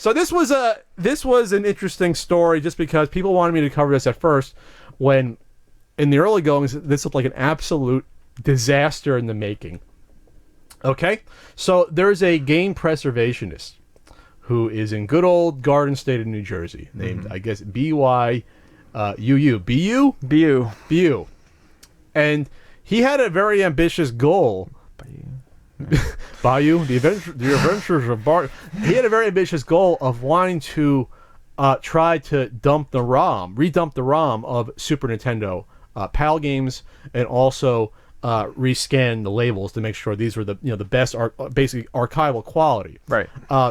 So this was an interesting story just because people wanted me to cover this at first when in the early goings this looked like an absolute disaster in the making. Okay? So there's a game preservationist who is in good old Garden State of New Jersey named, I guess, B-Y-U-U. B-U? Bu. B-U. And he had a very ambitious goal. Bayou, the Adventures of Bart. He had a very ambitious goal of wanting to try to redump the ROM of Super Nintendo PAL games, and also rescan the labels to make sure these were the best, basically archival quality. Right.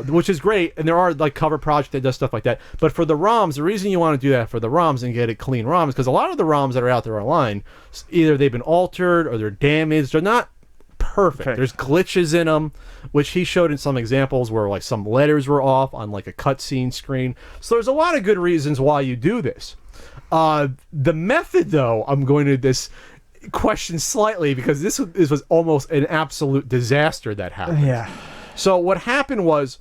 Which is great, and there are like cover project that does stuff like that. But for the ROMs, the reason you want to do that for the ROMs and get it clean ROMs, because a lot of the ROMs that are out there online, either they've been altered or they're damaged. They're not perfect. Okay. There's glitches in them, which he showed in some examples where like some letters were off on like a cutscene screen. So there's a lot of good reasons why you do this. The method, though, I'm going to question slightly because this was almost an absolute disaster that happened. Yeah. So what happened was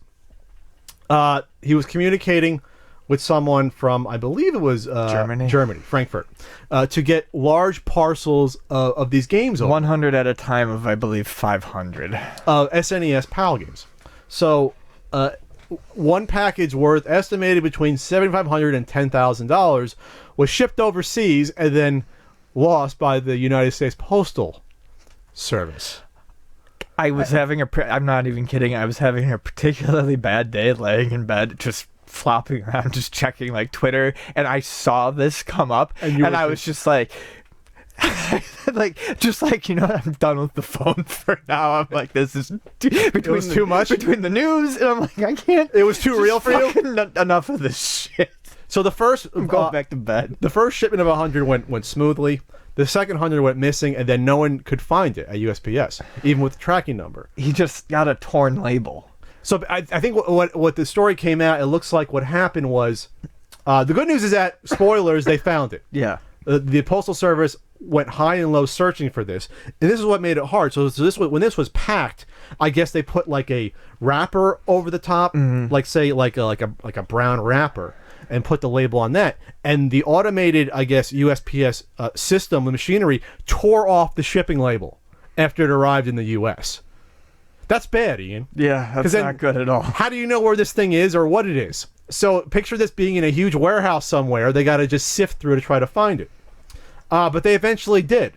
he was communicating with someone from, I believe it was Germany, Frankfurt, to get large parcels of these games over. 100 at a time of, I believe, 500. SNES PAL games. So one package worth estimated between $7,500 and $10,000 was shipped overseas and then lost by the United States Postal Service. I was having I'm not even kidding, I was having a particularly bad day laying in bed, just flopping around, just checking like Twitter, and I saw this come up, and I was just like, I'm done with the phone for now. I'm like, this is too much between the news, and I'm like, I can't. It was too real for you. Enough of this shit. So the first, I'm going back to bed. The first shipment of 100 went smoothly. The second 100 went missing, and then no one could find it at USPS, even with the tracking number. He just got a torn label. So I think what the story came out, it looks like what happened was, the good news is that, spoilers, they found it. Yeah. The Postal Service went high and low searching for this, and this is what made it hard. So when this was packed, I guess they put like a wrapper over the top, like say like a brown wrapper, and put the label on that. And the automated, I guess, USPS system, the machinery, tore off the shipping label after it arrived in the U.S. That's bad, Ian. Yeah, that's not good at all. How do you know where this thing is or what it is? So picture this being in a huge warehouse somewhere. They got to just sift through to try to find it. But they eventually did.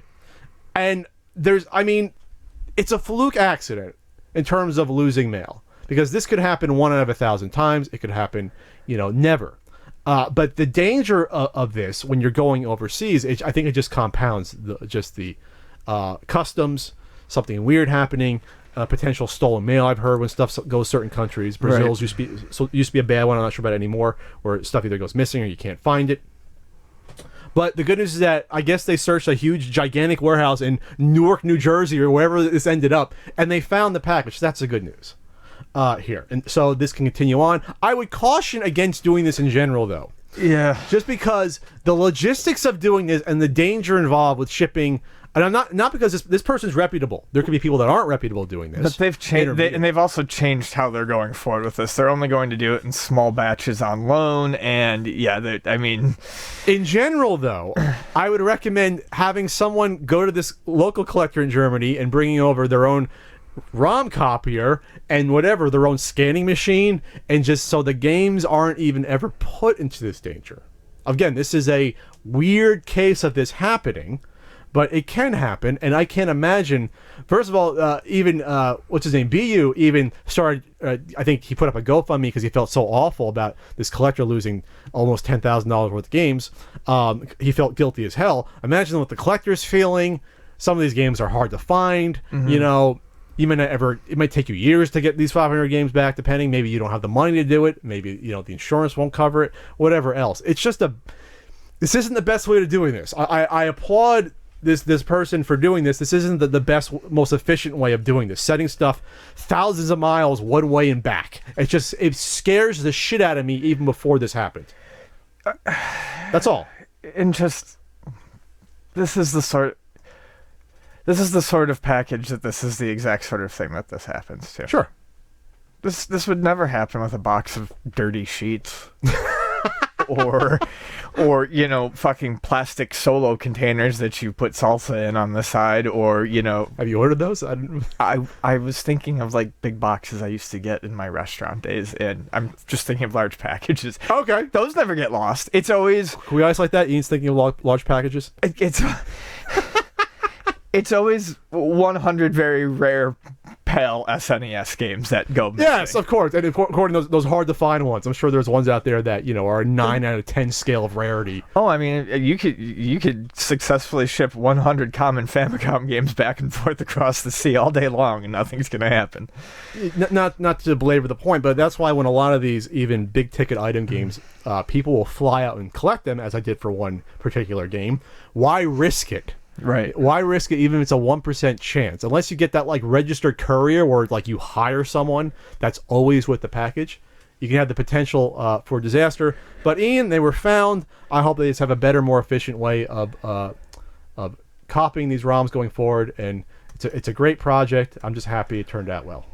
And it's a fluke accident in terms of losing mail. Because this could happen 1 out of 1,000 times. It could happen, never. But the danger of this when you're going overseas, I think it just compounds the customs, something weird happening, potential stolen mail. I've heard when stuff goes certain countries. Brazil's used to be a bad one. I'm not sure about it anymore, where stuff either goes missing or you can't find it. But the good news is that I guess they searched a huge, gigantic warehouse in Newark, New Jersey, or wherever this ended up, and they found the package. That's the good news here. And so this can continue on. I would caution against doing this in general, though. Yeah. Just because the logistics of doing this and the danger involved with shipping, and I'm not because this person's reputable. There could be people that aren't reputable doing this. But they've changed, and they've also changed how they're going forward with this. They're only going to do it in small batches on loan, and in general, though, I would recommend having someone go to this local collector in Germany and bringing over their own ROM copier and whatever, their own scanning machine, and just so the games aren't even ever put into this danger. Again, this is a weird case of this happening, but it can happen, and I can't imagine. First of all, even what's his name, BU, even started. I think he put up a GoFundMe because he felt so awful about this collector losing almost $10,000 worth of games. He felt guilty as hell. Imagine what the collector's feeling. Some of these games are hard to find. You may not ever. It might take you years to get these 500 games back, depending. Maybe you don't have the money to do it. Maybe the insurance won't cover it. Whatever else. It's just this isn't the best way to doing this. I applaud this person for doing this. This isn't the best, most efficient way of doing this. Setting stuff thousands of miles one way and back. It scares the shit out of me even before this happened. That's all. And this is the sort of package that this is the exact sort of thing that this happens to. Sure. This would never happen with a box of dirty sheets. or you know, fucking plastic Solo containers that you put salsa in on the side, or you know. Have you ordered those? I was thinking of like big boxes I used to get in my restaurant days, and I'm just thinking of large packages. Okay, those never get lost. It's always. Can we isolate that? Ian's thinking of large packages. It's always 100 very rare PAL SNES games that go missing. Yes, of course. And according to those hard to find ones, I'm sure there's ones out there that, you know, are a 9 out of 10 scale of rarity. Oh, I mean, you could successfully ship 100 common Famicom games back and forth across the sea all day long, and nothing's going to happen. Not to belabor the point, but that's why when a lot of these even big ticket item games, people will fly out and collect them, as I did for one particular game. Why risk it? Right. Why risk it even if it's a 1% chance? Unless you get that like registered courier where like you hire someone that's always with the package, you can have the potential for disaster. But Ian, they were found. I hope they just have a better, more efficient way of copying these ROMs going forward. And it's a great project. I'm just happy it turned out well.